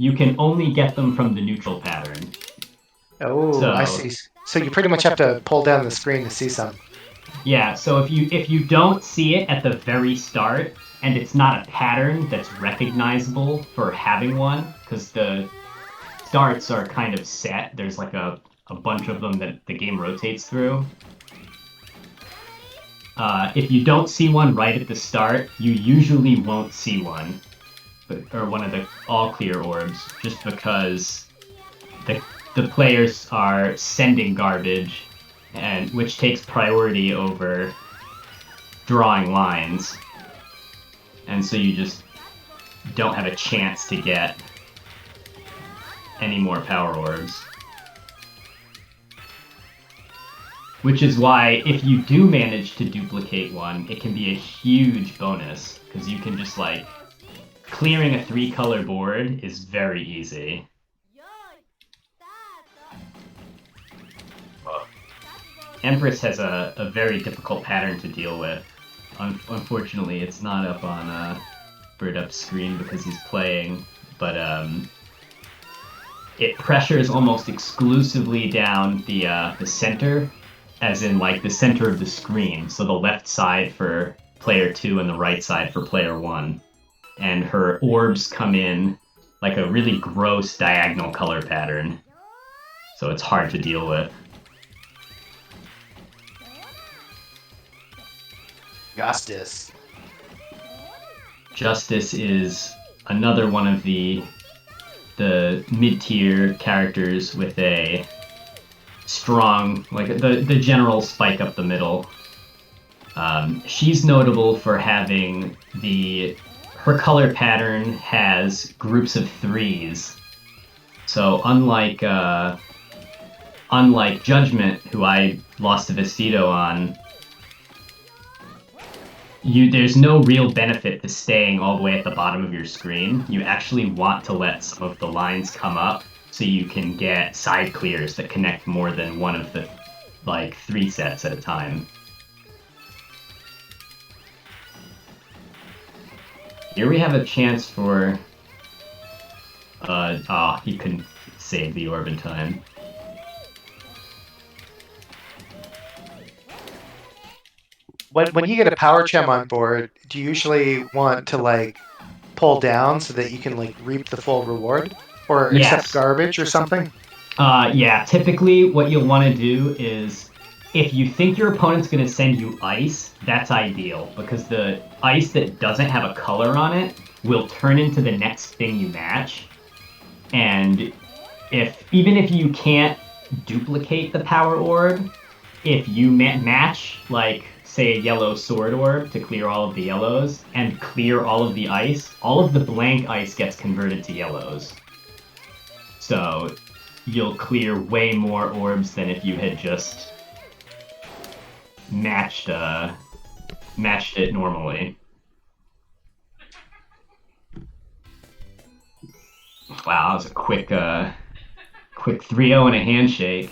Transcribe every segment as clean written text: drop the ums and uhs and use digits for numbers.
you can only get them from the neutral pattern. Oh, I see. So you pretty much have to pull down the screen to see some. Yeah, so if you don't see it at the very start, and it's not a pattern that's recognizable for having one, because the starts are kind of set. There's like a bunch of them that the game rotates through. If you don't see one right at the start, you usually won't see one, or one of the all clear orbs, just because the the players are sending garbage, and which takes priority over drawing lines, and so you just don't have a chance to get any more power orbs. Which is why if you do manage to duplicate one, it can be a huge bonus, because you can just like clearing a 3-color board is very easy. Empress has a very difficult pattern to deal with. Unfortunately, it's not up on birdup's screen because he's playing, but it pressures almost exclusively down the center, as in like the center of the screen, so the left side for player 2 and the right side for player 1. And her orbs come in like a really gross diagonal color pattern, so it's hard to deal with. Justice. Justice is another one of the mid-tier characters with a strong, like the general spike up the middle. She's notable for having her color pattern has groups of 3s. So unlike Judgment, who I lost to Vestido on, there's no real benefit to staying all the way at the bottom of your screen. You actually want to let some of the lines come up so you can get side clears that connect more than one of the 3 sets at a time. Here we have a chance for he couldn't save the orb in time. When you get a power gem on board, do you usually want to like pull down so that you can like reap the full reward, or accept garbage or something? Yeah, typically what you'll want to do is, if you think your opponent's going to send you ice, that's ideal, because the ice that doesn't have a color on it will turn into the next thing you match. And even if you can't duplicate the power orb, if you match, like, say, a yellow sword orb to clear all of the yellows, and clear all of the ice, all of the blank ice gets converted to yellows. So you'll clear way more orbs than if you had just matched it normally. Wow, that was a quick 3-0 and a handshake.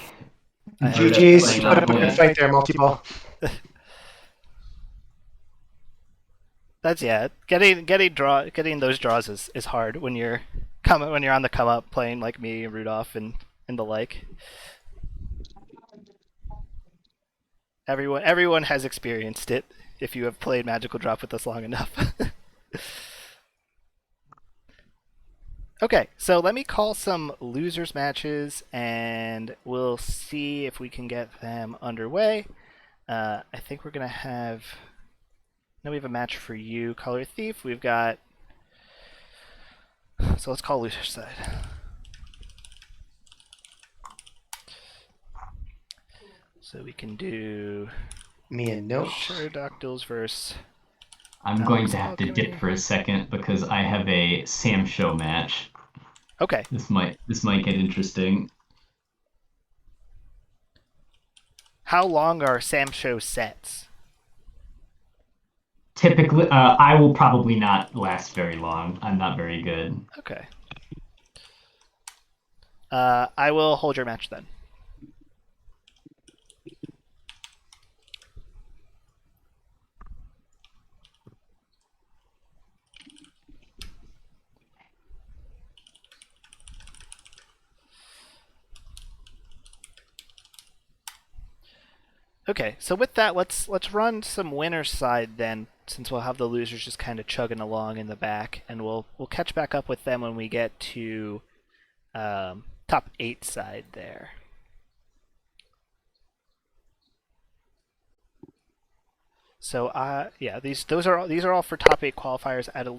GG's, put up a good fight there, Multiball. That's getting those draws is hard when you're on the come up playing like me, Rudolph, and the like. Everyone has experienced it if you have played Magical Drop with us long enough. Okay, so let me call some losers matches, and we'll see if we can get them underway. I think we're gonna have. Now we have a match for you, Color Thief. We've got. So let's call loser side. So we can do. Me and no. Pterodactyls versus. I'm going to have to dip for a second because I have a Sam Show match. Okay. This might get interesting. How long are Sam Show sets? Typically, I will probably not last very long. I'm not very good. Okay. I will hold your match then. Okay, so with that, let's run some winner side then, since we'll have the losers just kind of chugging along in the back, and we'll catch back up with them when we get to top 8 side there. So yeah, these are all for top 8 qualifiers at a